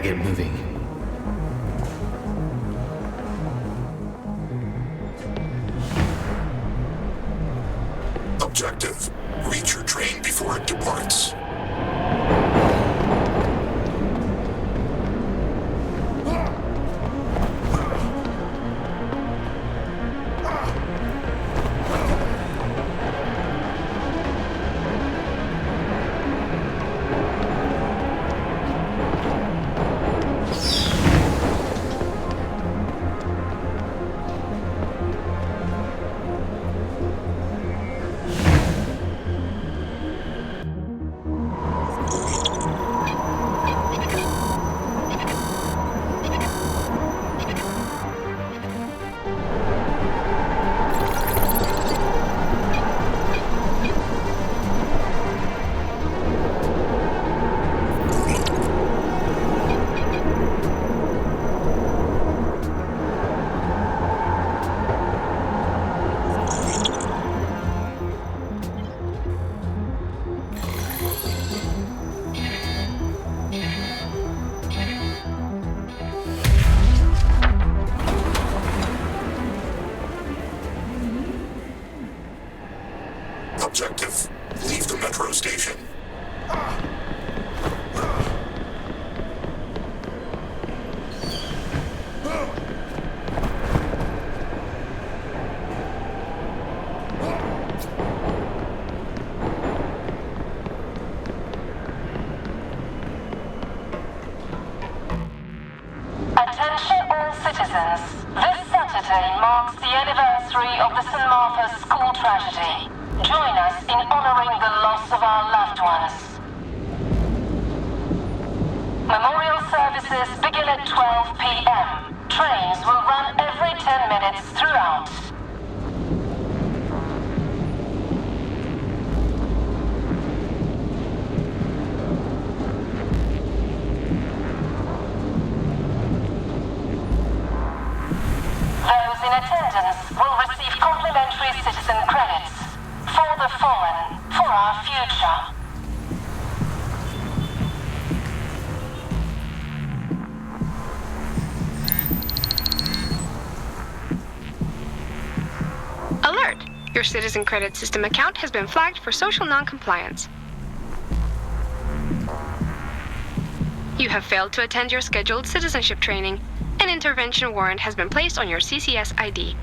get moving. Objective: reach your train before it departs. Objective: leave the metro station. Attention all citizens. This Saturday marks the anniversary of the St. Martha's school tragedy. Join us in honoring the loss of our loved ones. Memorial services begin at 12 p.m. Trains will run every 10 minutes throughout. Those in attendance will receive complimentary citizen credits. For the fallen, for our future. Alert! Your Citizen Credit System account has been flagged for social non-compliance. You have failed to attend your scheduled citizenship training. An intervention warrant has been placed on your CCS ID.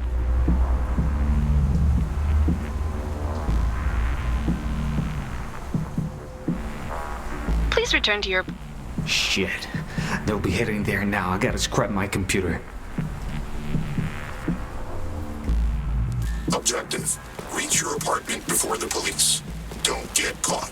Please return to your... Shit. They'll be heading there now. I gotta scrap my computer. Objective: reach your apartment before the police. Don't get caught.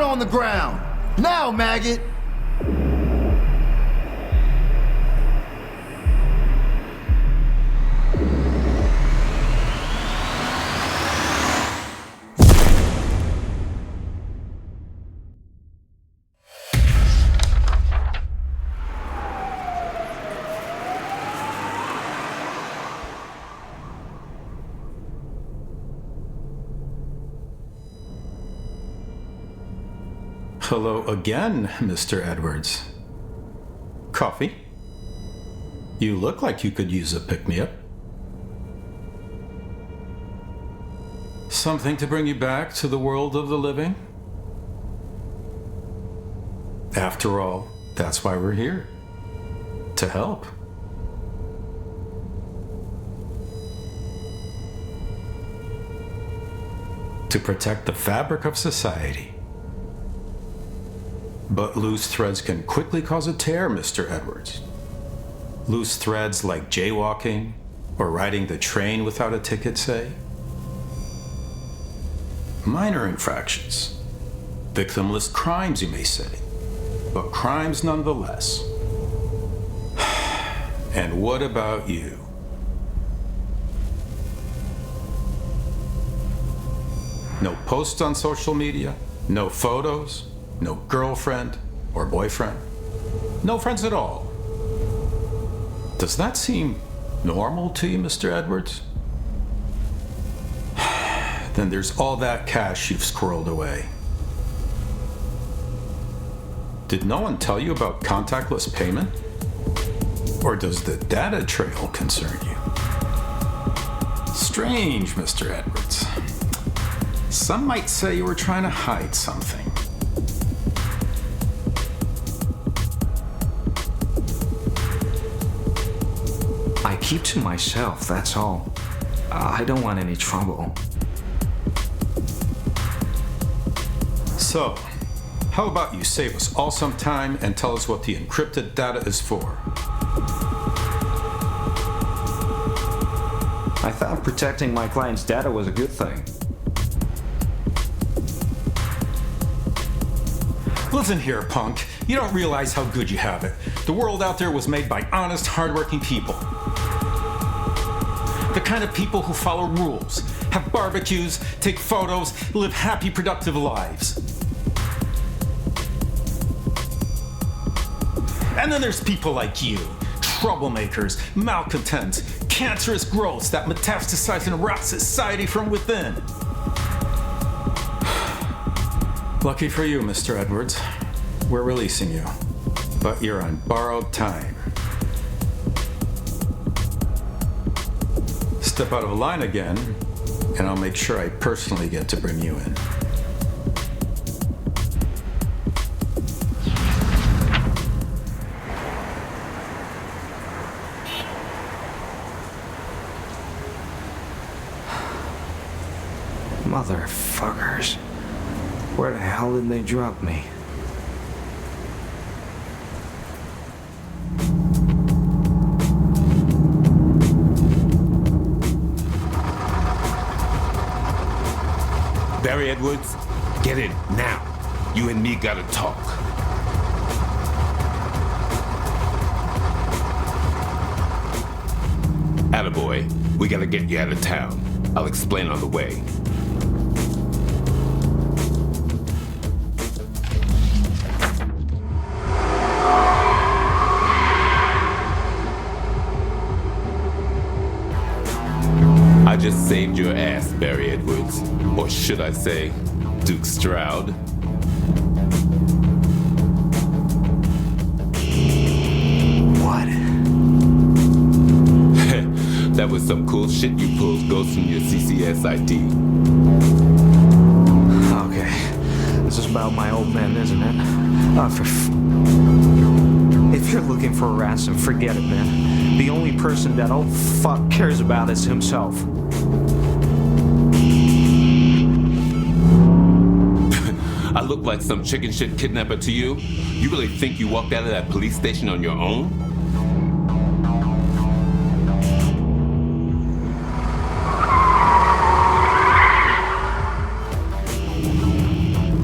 On the ground. Now, maggot! Hello again, Mr. Edwards. Coffee? You look like you could use a pick-me-up. Something to bring you back to the world of the living? After all, that's why we're here. To help. To protect the fabric of society. But loose threads can quickly cause a tear, Mr. Edwards. Loose threads like jaywalking or riding the train without a ticket, say. Minor infractions. Victimless crimes, you may say. But crimes nonetheless. And what about you? No posts on social media, no photos, no girlfriend or boyfriend, no friends at all. Does that seem normal to you, Mr. Edwards? Then there's all that cash you've squirreled away. Did no one tell you about contactless payment? Or does the data trail concern you? Strange, Mr. Edwards. Some might say you were trying to hide something. I keep to myself, that's all. I don't want any trouble. So, How about you save us all some time and tell us what the encrypted data is for? I thought protecting my client's data was a good thing. Listen here, punk. You don't realize how good you have it. The world out there was made by honest, hardworking people. The kind of people who follow rules, have barbecues, take photos, live happy, productive lives. And then there's people like you, troublemakers, malcontents, cancerous growths that metastasize and rot society from within. Lucky for you, Mr. Edwards. We're releasing you, but you're on borrowed time. Step out of line again, and I'll make sure I personally get to bring you in. Motherfuckers. Where the hell did they drop me? Barry Edwards, get in now. You and me gotta talk. Attaboy, we gotta get you out of town. I'll explain on the way. I just saved your ass, Barry Edwards. Or should I say, Duke Stroud. What? That was some cool shit you pulled ghosting your CCS ID. Okay. This is about my old man, isn't it? If you're looking for a ransom, forget it, man. The only person that old fuck cares about is himself. I look like some chicken shit kidnapper to you? You really think you walked out of that police station on your own?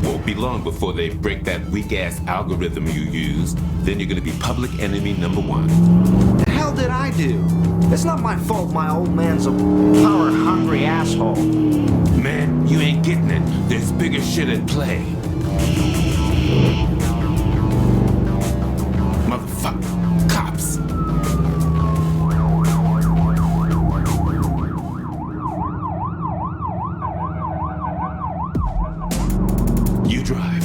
Won't be long before they break that weak-ass algorithm you used. Then you're gonna be public enemy number one. The hell did I do? It's not my fault my old man's a power-hungry asshole. Man, you ain't getting it. There's bigger shit at play. Motherfucker. Cops. You drive.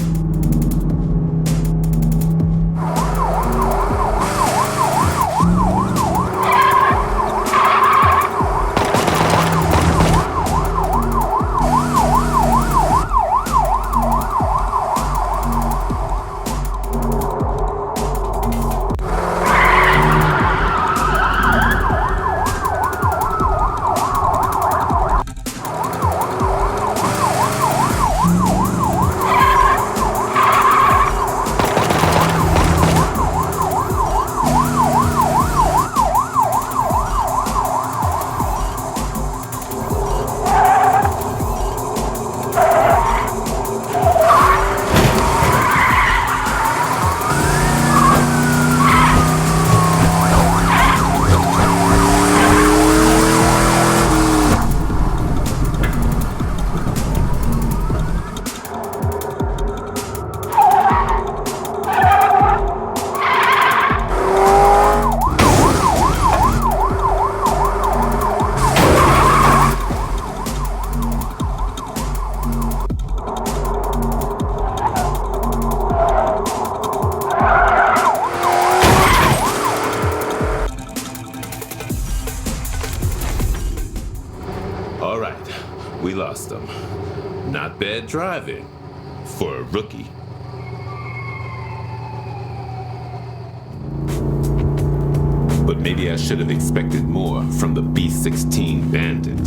All right, we lost them. Not bad driving for a rookie. But maybe I should have expected more from the B-16 bandit.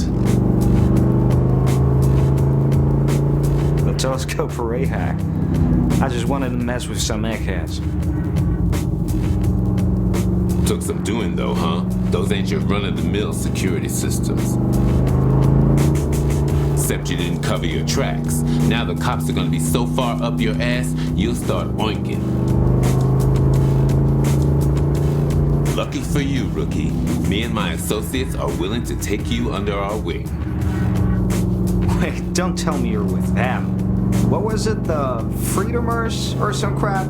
The telescope for A-hack. I just wanted to mess with some eggheads. Took some doing though, huh? Those ain't your run-of-the-mill security systems. Except you didn't cover your tracks. Now the cops are gonna be so far up your ass, you'll start oinking. Lucky for you, rookie. Me and my associates are willing to take you under our wing. Wait, don't tell me you're with them. What was it, the Freedomers or some crap?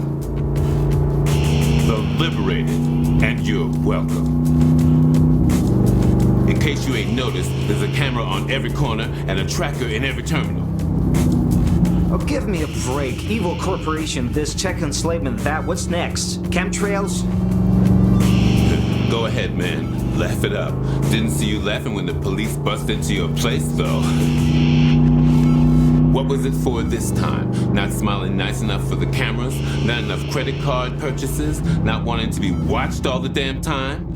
The Liberated, and you're welcome. In case you ain't noticed, there's a camera on every corner and a tracker in every terminal. Oh, give me a break. Evil corporation, this, check enslavement, that. What's next? Chemtrails? Go ahead, man. Laugh it up. Didn't see you laughing when the police bust into your place, though. What was it for this time? Not smiling nice enough for the cameras? Not enough credit card purchases? Not wanting to be watched all the damn time?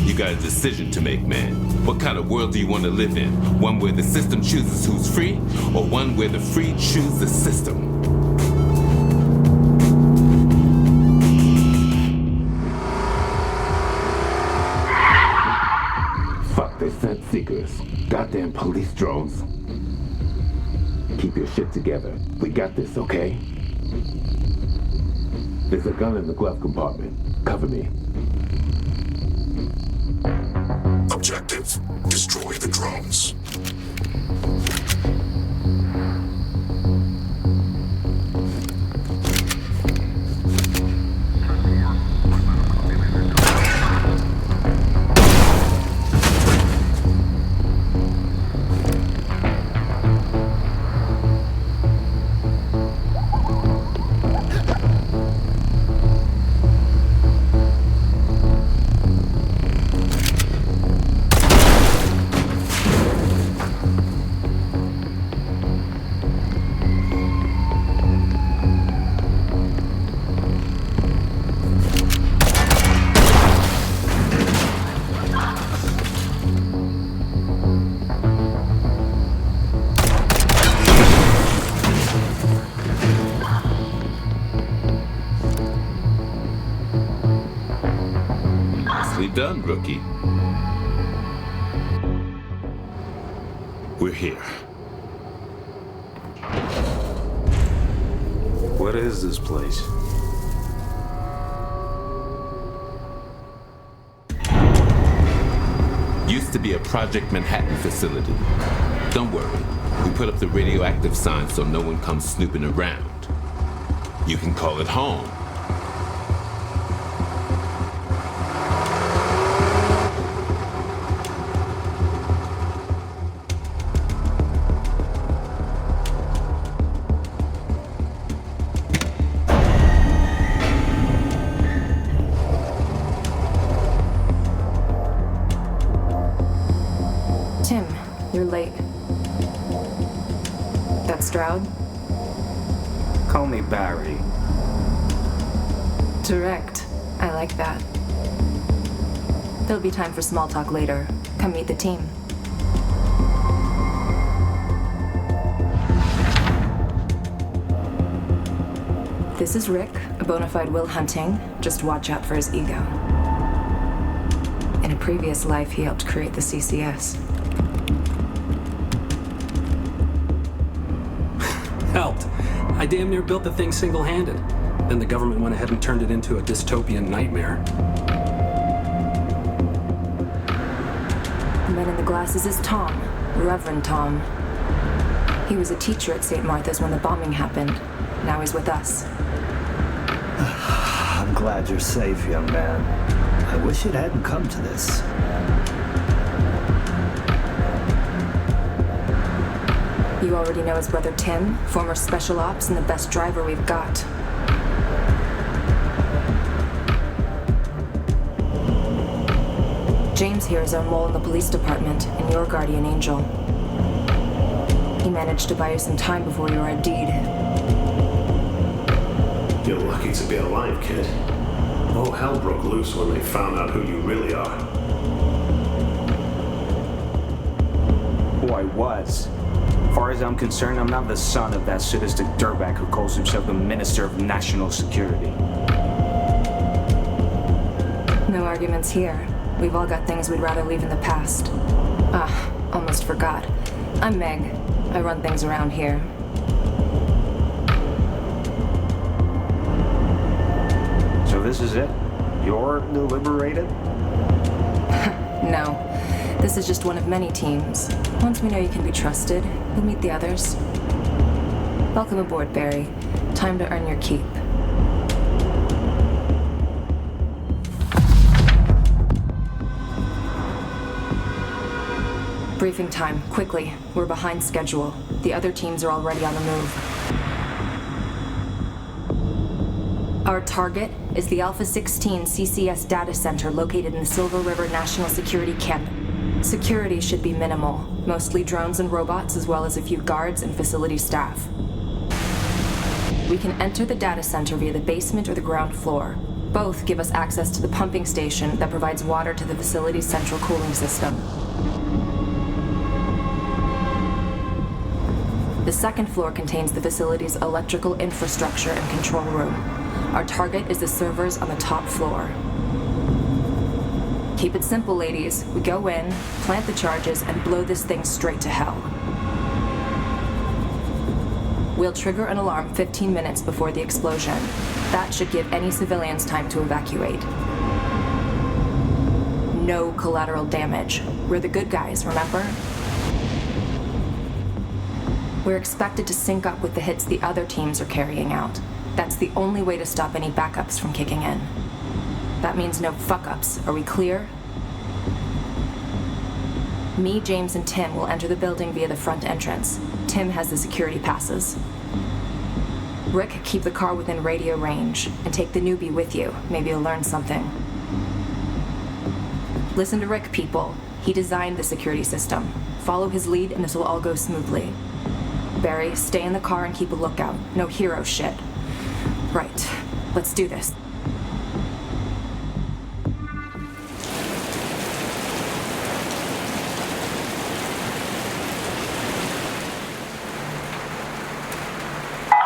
You got a decision to make, man. What kind of world do you want to live in? One where the system chooses who's free, or one where the free choose the system? Fuck, they sent seekers. Goddamn police drones. Keep your shit together. We got this, okay? There's a gun in the glove compartment. Cover me. Objective, destroy the drones. Done, rookie. We're here. What is this place? Used to be a Project Manhattan facility. Don't worry, we put up the radioactive sign so no one comes snooping around. You can call it home. Tim, you're late. That's Stroud? Call me Barry. Direct. I like that. There'll be time for small talk later. Come meet the team. This is Rick, a bona fide Will Hunting. Just watch out for his ego. In a previous life, he helped create the CCS. Helped. I damn near built the thing single-handed. Then the government went ahead and turned it into a dystopian nightmare. The man in the glasses is Tom, Reverend Tom. He was a teacher at St. Martha's when the bombing happened. Now he's with us. I'm glad you're safe, young man. I wish it hadn't come to this. You already know his brother Tim, former special ops and the best driver we've got. James here is our mole in the police department and your guardian angel. He managed to buy you some time before you were a deed. You're lucky to be alive, kid. All hell broke loose when they found out who you really are. Who I was. far as I'm concerned, I'm not the son of that sadistic dirtbag who calls himself the Minister of National Security. No arguments here. We've all got things we'd rather leave in the past. Almost forgot. I'm Meg. I run things around here. So this is it? You're the Liberated? No. This is just one of many teams. Once we know you can be trusted, we'll meet the others. Welcome aboard, Barry. Time to earn your keep. Briefing time, quickly. We're behind schedule. The other teams are already on the move. Our target is the Alpha 16 CCS data center located in the Silver River National Security Camp. Security should be minimal, mostly drones and robots, as well as a few guards and facility staff. We can enter the data center via the basement or the ground floor. Both give us access to the pumping station that provides water to the facility's central cooling system. The second floor contains the facility's electrical infrastructure and control room. Our target is the servers on the top floor. Keep it simple, ladies. We go in, plant the charges, and blow this thing straight to hell. We'll trigger an alarm 15 minutes before the explosion. That should give any civilians time to evacuate. No collateral damage. We're the good guys, remember? We're expected to sync up with the hits the other teams are carrying out. That's the only way to stop any backups from kicking in. That means no fuck-ups. Are we clear? Me, James, and Tim will enter the building via the front entrance. Tim has the security passes. Rick, keep the car within radio range, and take the newbie with you. Maybe you'll learn something. Listen to Rick, people. He designed the security system. Follow his lead, and this will all go smoothly. Barry, stay in the car and keep a lookout. No hero shit. Right. Let's do this.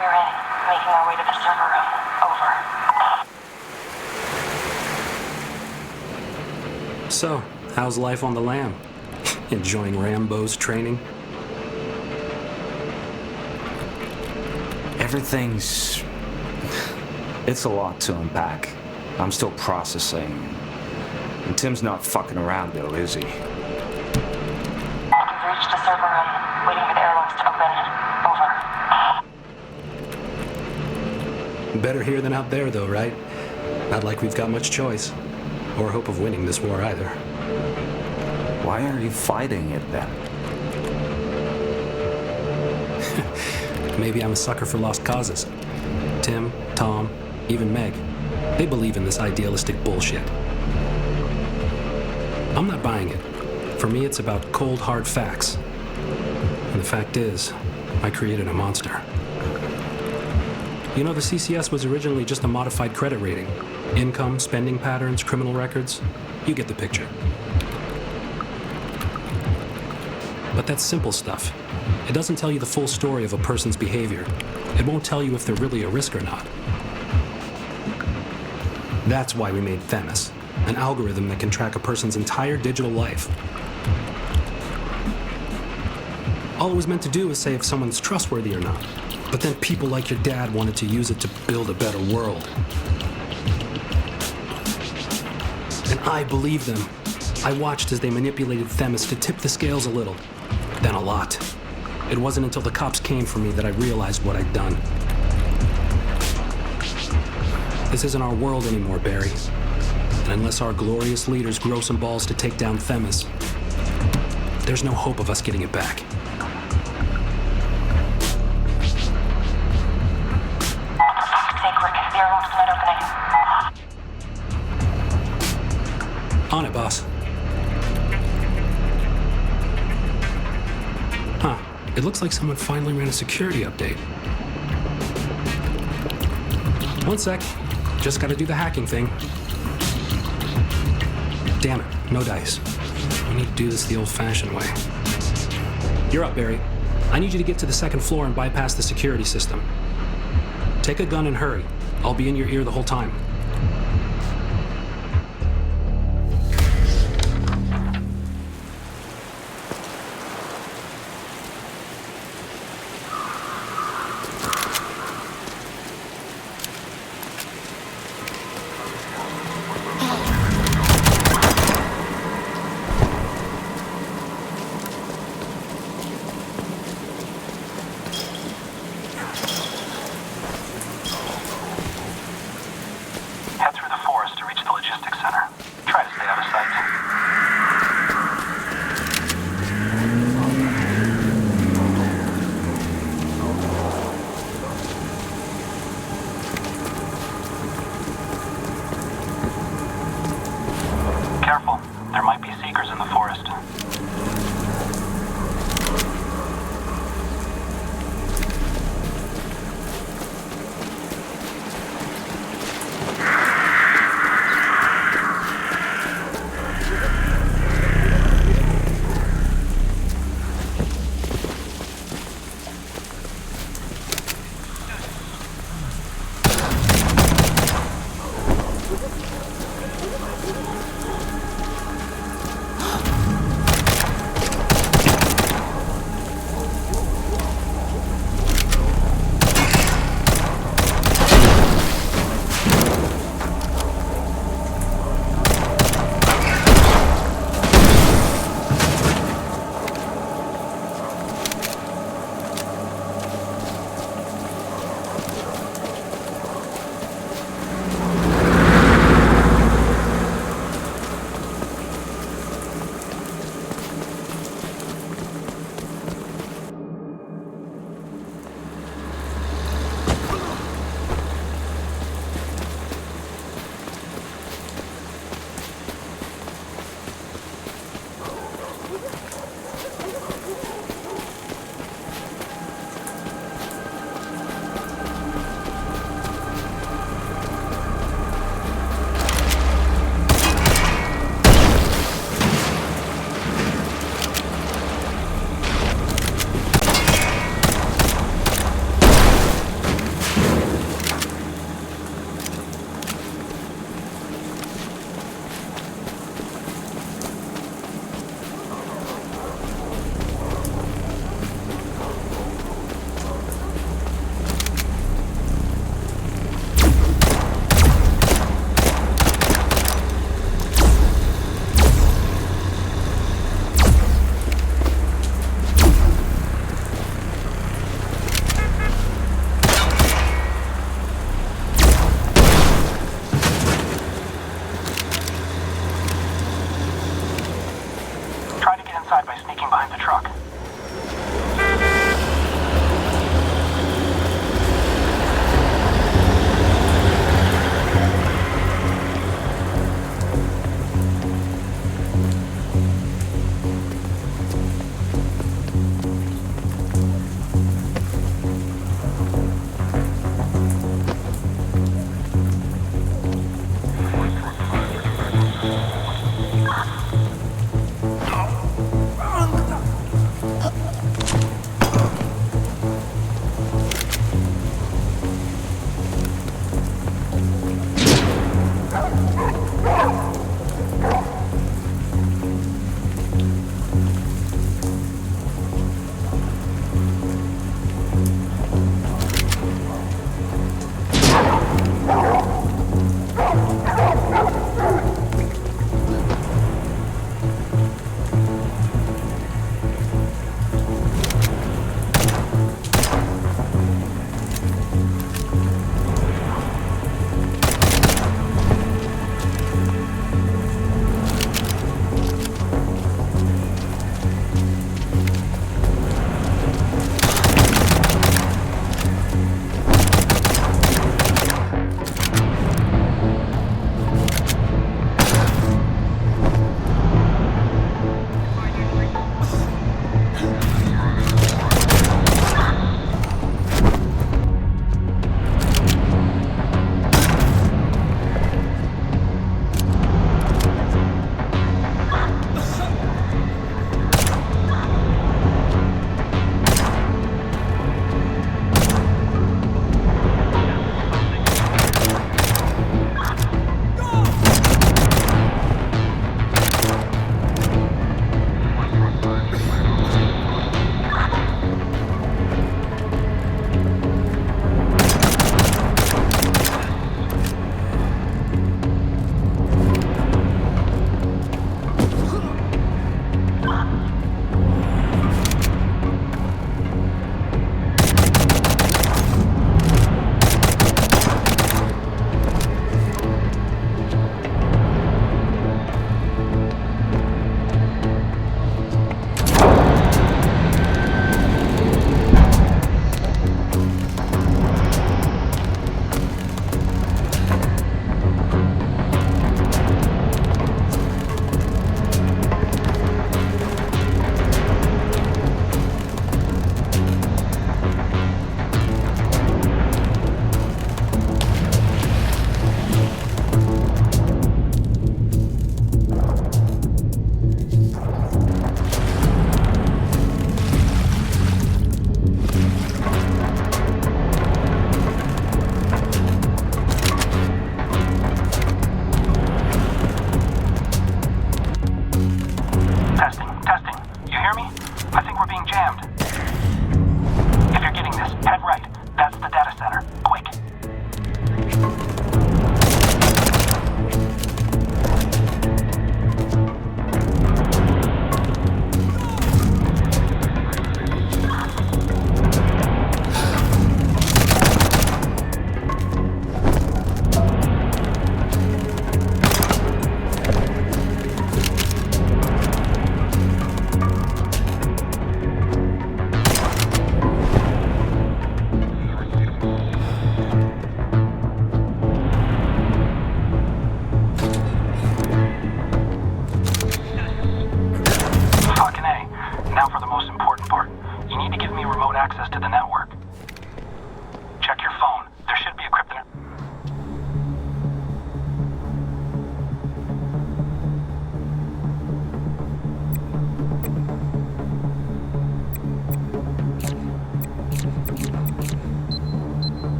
We're in. Making our way to the server room. Over. So, how's life on the lam? Enjoying Rambo's training? Everything's... It's a lot to unpack. I'm still processing. And Tim's not fucking around though, is he? You've reached the server room. Waiting for the airlocks to open. Over. Better here than out there, though, right? Not like we've got much choice. Or hope of winning this war either. Why are you fighting it then? Maybe I'm a sucker for lost causes. Tim, Tom, even Meg. They believe in this idealistic bullshit. I'm not buying it. For me, it's about cold, hard facts. And the fact is, I created a monster. You know, the CCS was originally just a modified credit rating. Income, spending patterns, criminal records. You get the picture. But that's simple stuff. It doesn't tell you the full story of a person's behavior. It won't tell you if they're really a risk or not. That's why we made Themis, an algorithm that can track a person's entire digital life. All it was meant to do is say if someone's trustworthy or not. But then people like your dad wanted to use it to build a better world. And I believed them. I watched as they manipulated Themis to tip the scales a little, then a lot. It wasn't until the cops came for me that I realized what I'd done. This isn't our world anymore, Barry. And unless our glorious leaders grow some balls to take down Themis, there's no hope of us getting it back. The airlock's not opening. On it, boss. Huh. It looks like someone finally ran a security update. One sec. Just gotta do the hacking thing. Damn it, no dice. We need to do this the old-fashioned way. You're up, Barry. I need you to get to the second floor and bypass the security system. Take a gun and hurry. I'll be in your ear the whole time. Head through the forest to reach the logistics center. Try to stay out of sight. Careful. There might be seekers in the forest.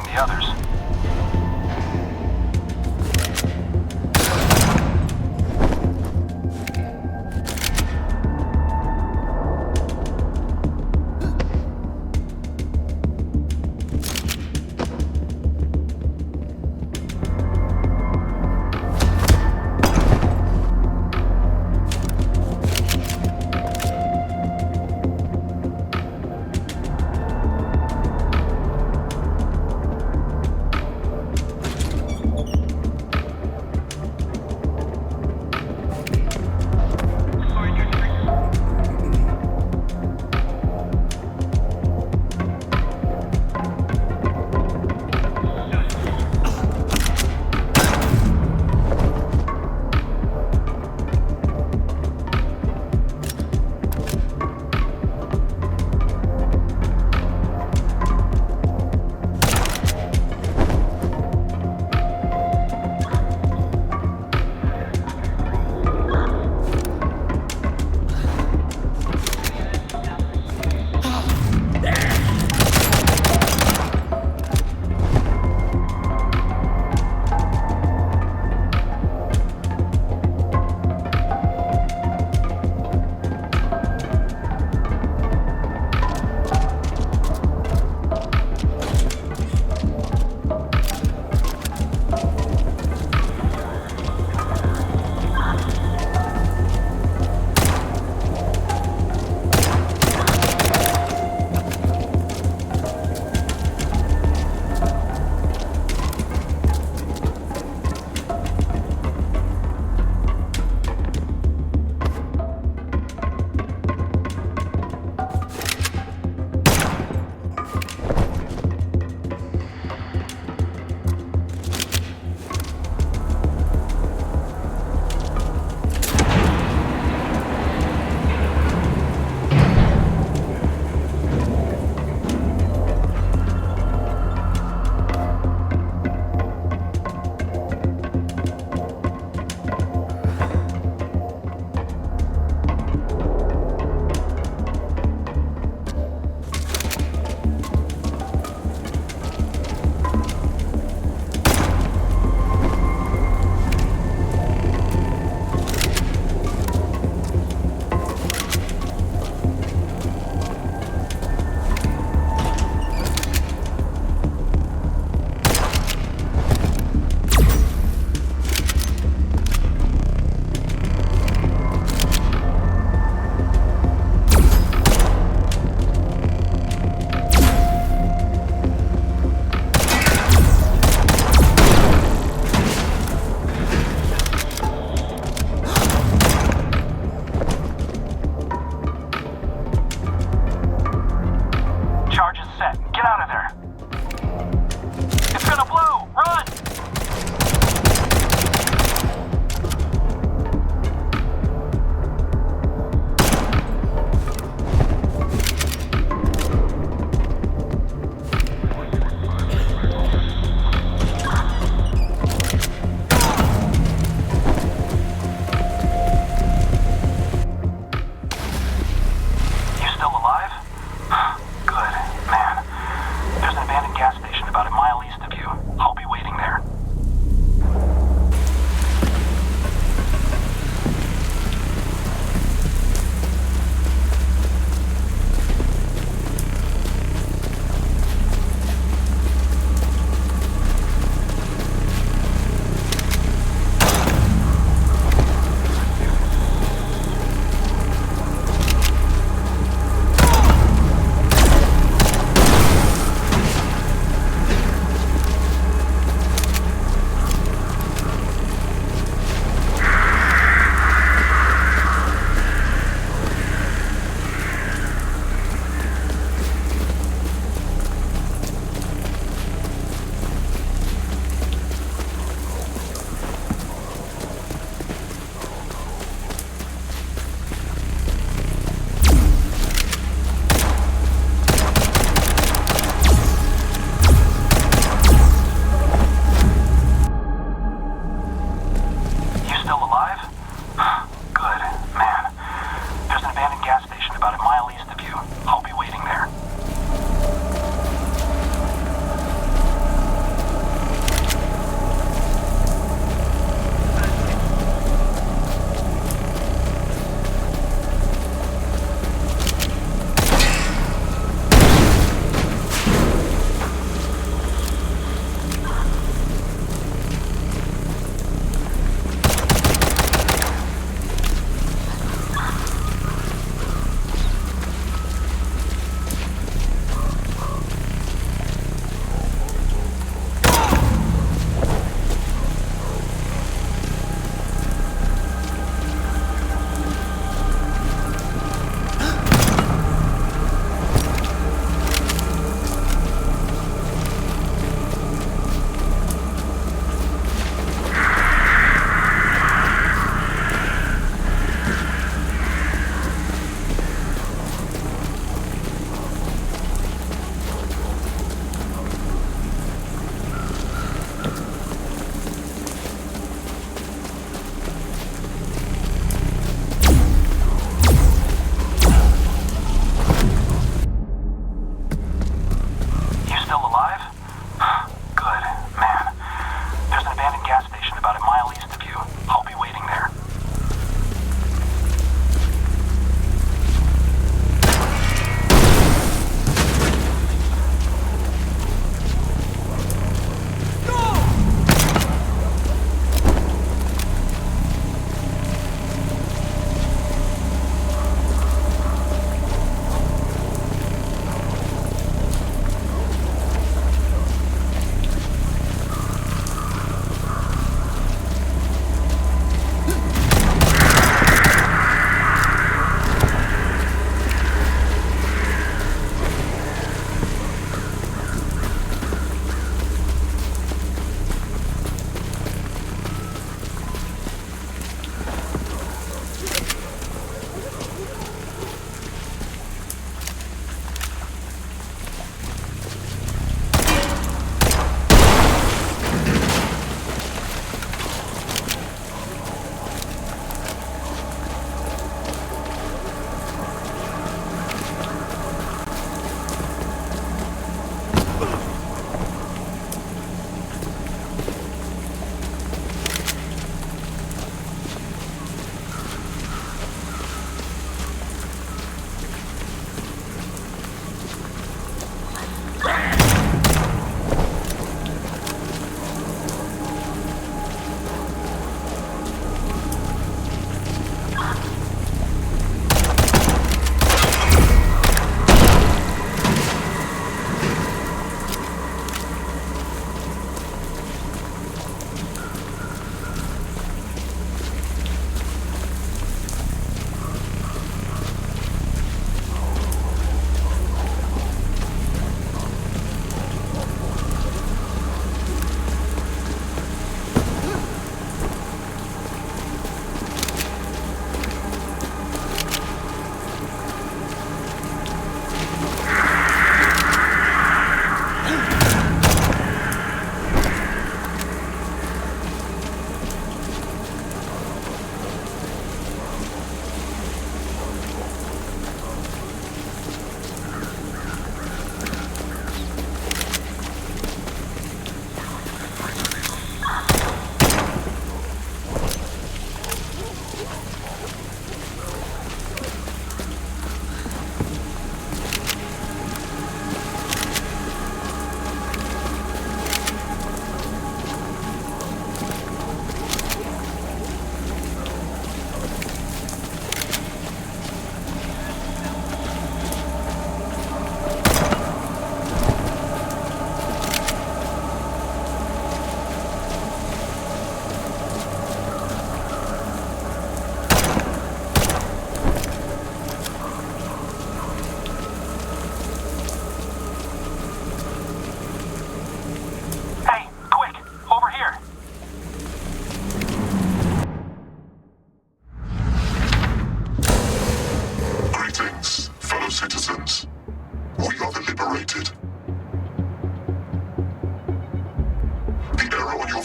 the others.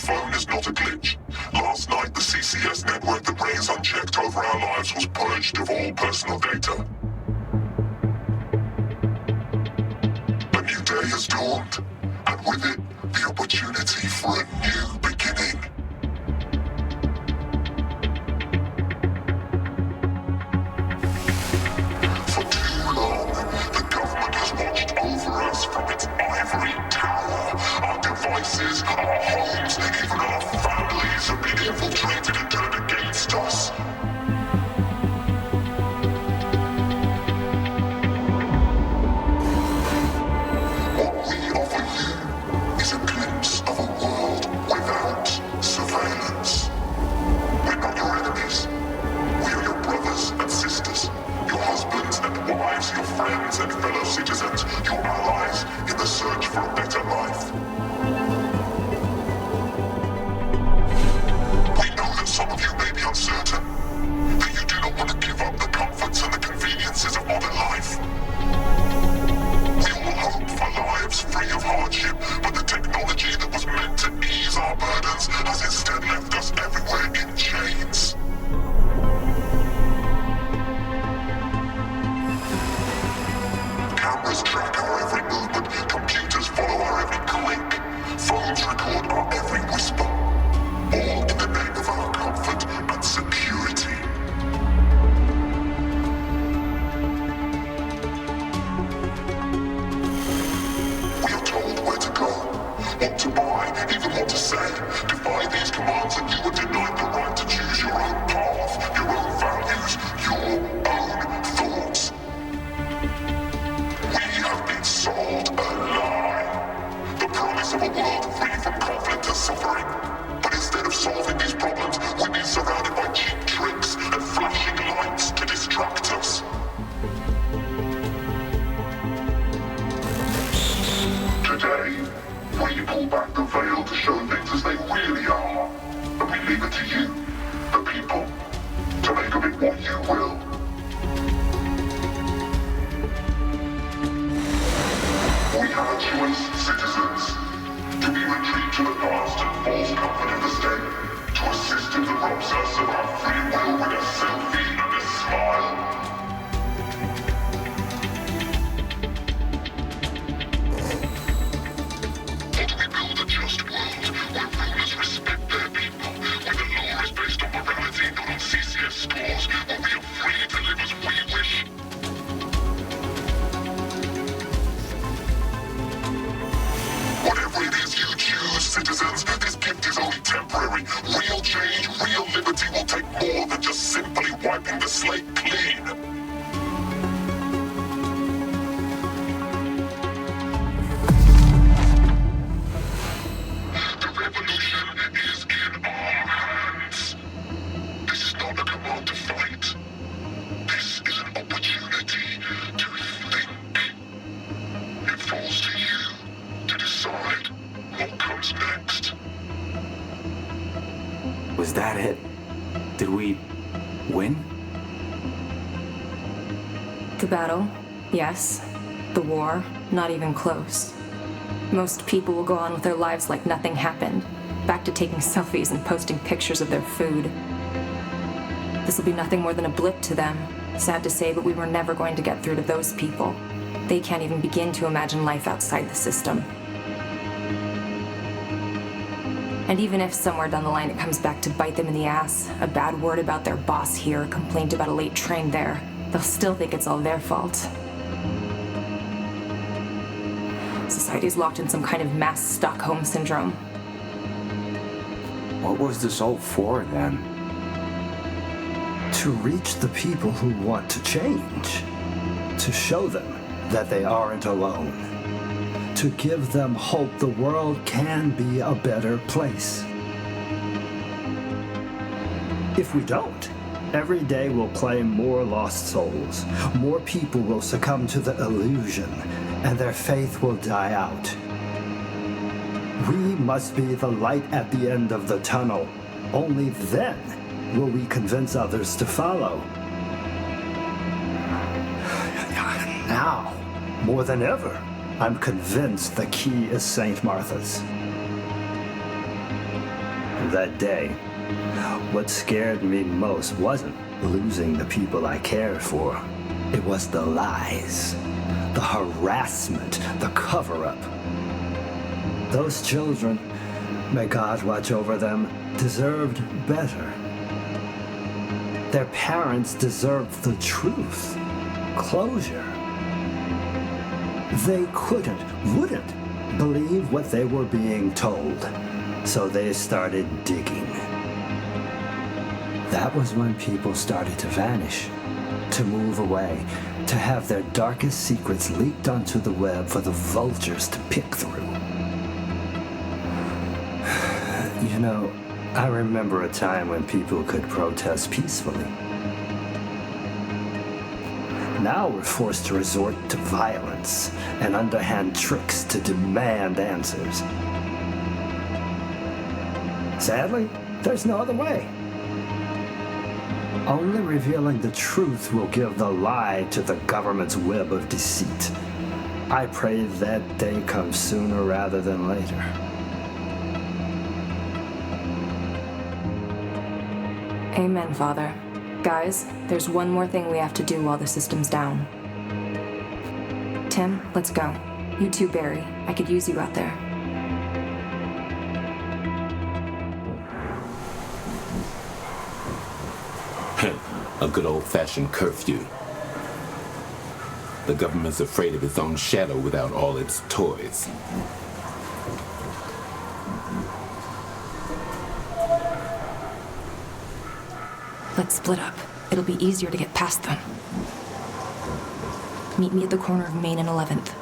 phone is not a glitch. Last night, the CCS network that rings unchecked over our lives was purged of all personal data. A new day has dawned, and with it, the opportunity for a new beginning. For too long, the government has watched over us from its ivory tower. Our devices, our homes, even our families have been infiltrated and turned against us. What we offer you is a glimpse of a world without surveillance. We're not your enemies. We are your brothers and sisters, your husbands and wives, your friends and fellow citizens, your allies in the search for a better life. We know that some of you may be uncertain, that you do not want to give up the comforts and the conveniences of modern life. We all hope for lives free of hardship, but the technology that was meant to ease our burdens has instead left us everywhere in chains. Cameras track our every movement, computers follow our every click, phones record our every whisper, all in the name of our comfort and security. We are told where to go, what to buy, even what to say. Defy these commands and you are denied the right to choose your own path, your own values, your own thoughts. We have been sold a lie. The promise of a world free from conflict and suffering. But instead of solving these problems, we've been surrounded by cheap tricks and flashing lights to distract us. Today, we pull back the veil to show things as they really are. And we leave it to you, the people, to make of it what you will. We have a choice, citizens. Do we retreat to the past and false comfort in the state, to a system that robs us of our free will with a selfie and a smile? Or do we build a just world where rulers respect their people, where the law is based on morality, not on CCS scores, where we are free to live as we wish? Whatever it is you choose, citizens, this gift is only temporary. Real change, real liberty will take more than just simply wiping the slate clean. The revolution is in our hands. This is not a command to fight. This is an opportunity to think. It falls to you to decide what comes next. Was that it? Did we win? The battle, yes. The war, not even close. Most people will go on with their lives like nothing happened, back to taking selfies and posting pictures of their food. This will be nothing more than a blip to them. Sad to say, but we were never going to get through to those people. They can't even begin to imagine life outside the system. And even if somewhere down the line it comes back to bite them in the ass, a bad word about their boss here, a complaint about a late train there, they'll still think it's all their fault. Society's locked in some kind of mass Stockholm syndrome. What was this all for then? To reach the people who want to change. To show them that they aren't alone. To give them hope the world can be a better place. If we don't, every day will claim more lost souls. More people will succumb to the illusion, and their faith will die out. We must be the light at the end of the tunnel. Only then will we convince others to follow. Now, more than ever, I'm convinced the key is St. Martha's. That day, what scared me most wasn't losing the people I cared for. It was the lies, the harassment, the cover-up. Those children, may God watch over them, deserved better. Their parents deserved the truth, closure. They wouldn't believe what they were being told, so they started digging. That was when people started to vanish, to move away, to have their darkest secrets leaked onto the web for the vultures to pick through. You know, I remember a time when people could protest peacefully. Now we're forced to resort to violence and underhand tricks to demand answers. Sadly, there's no other way. Only revealing the truth will give the lie to the government's web of deceit. I pray that day comes sooner rather than later. Amen, Father. Guys, there's one more thing we have to do while the system's down. Tim, let's go. You too, Barry. I could use you out there. A good old-fashioned curfew. The government's afraid of its own shadow without all its toys. Let's split up. It'll be easier to get past them. Meet me at the corner of Main and 11th.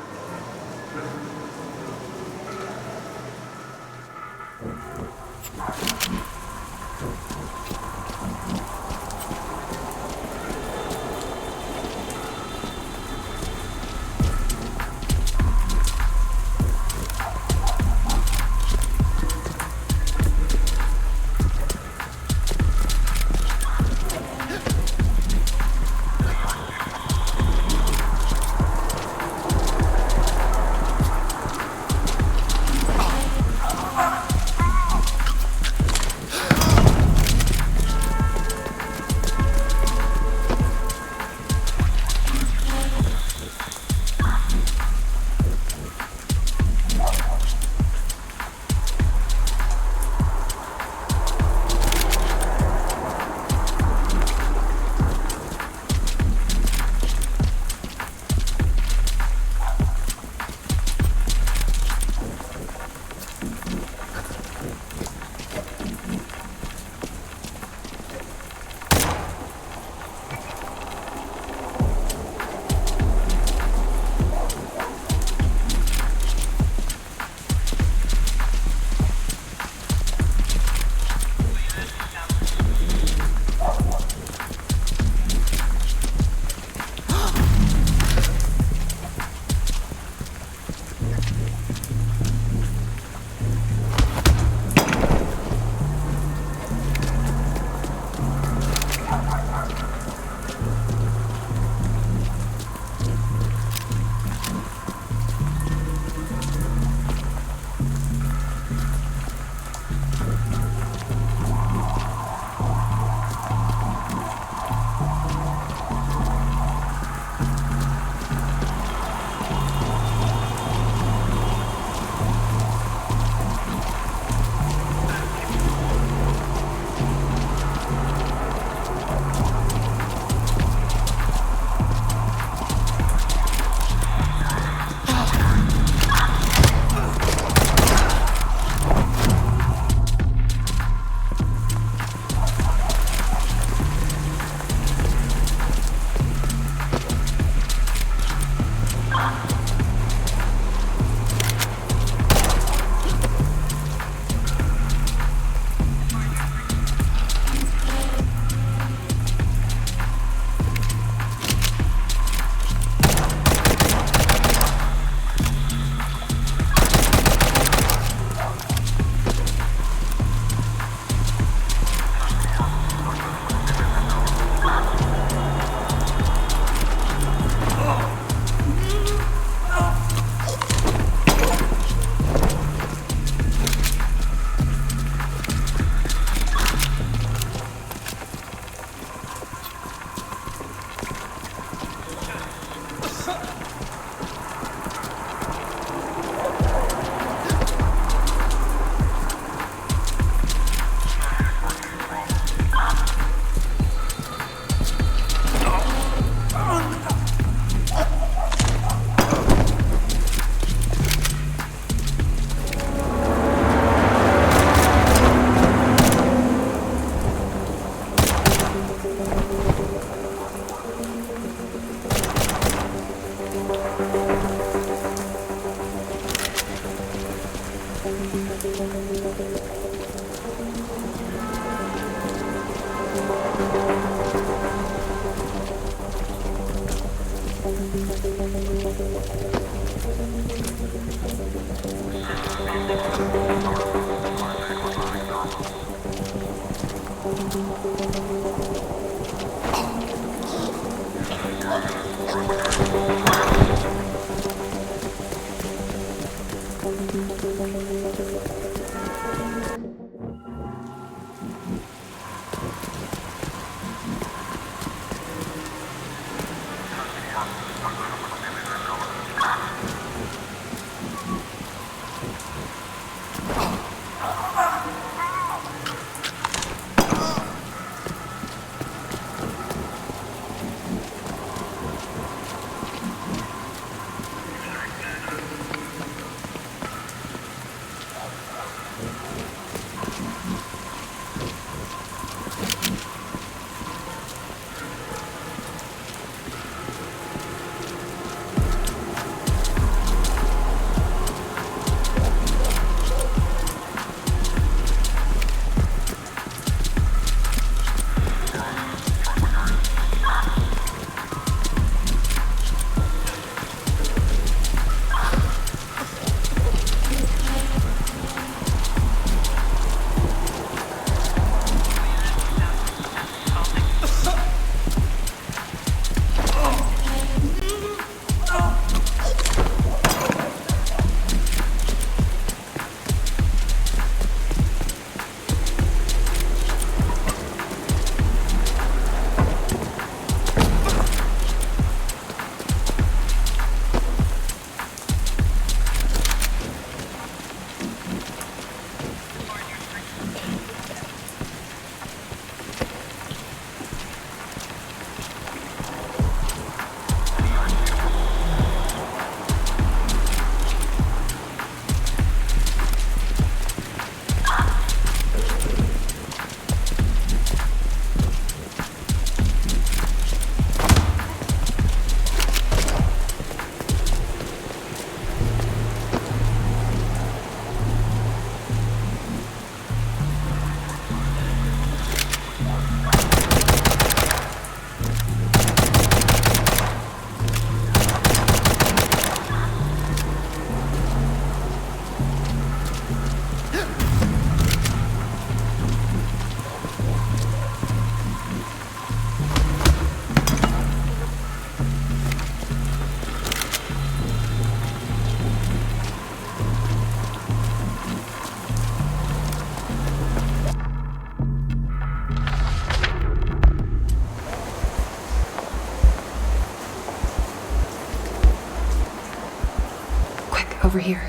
Over here.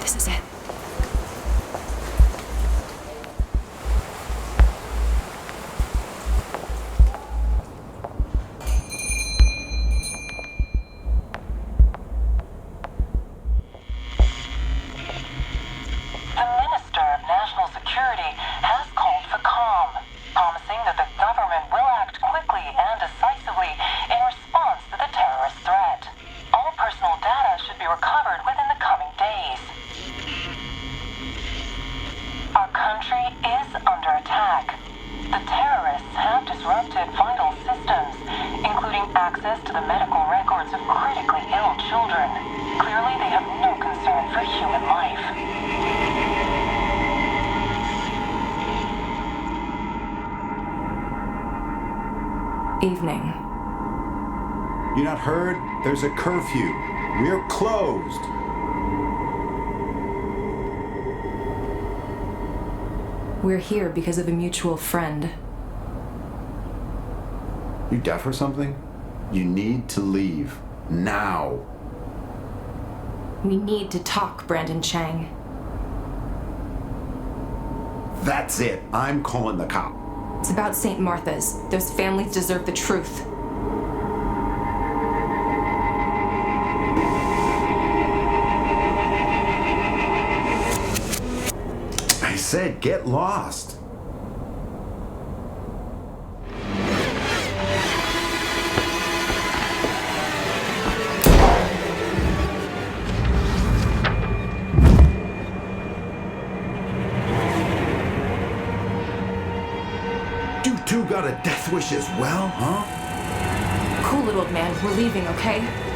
This is it. The Minister of National Security has called for calm, promising that the government will act quickly and decisively in response to the terrorist threat. All personal data should be recovered within the coming days. Our country is under attack. The terrorists have disrupted vital systems, including access to the medical records of critically ill children. Clearly, they have no concern for human life. Evening. You not heard? There's a curfew. We're closed. We're here because of a mutual friend. You deaf or something? You need to leave. Now. We need to talk, Brandon Chang. That's it. I'm calling the cop. It's about St. Martha's. Those families deserve the truth. I said get lost. You got a death wish as well, huh? Cool it, old man. We're leaving, okay?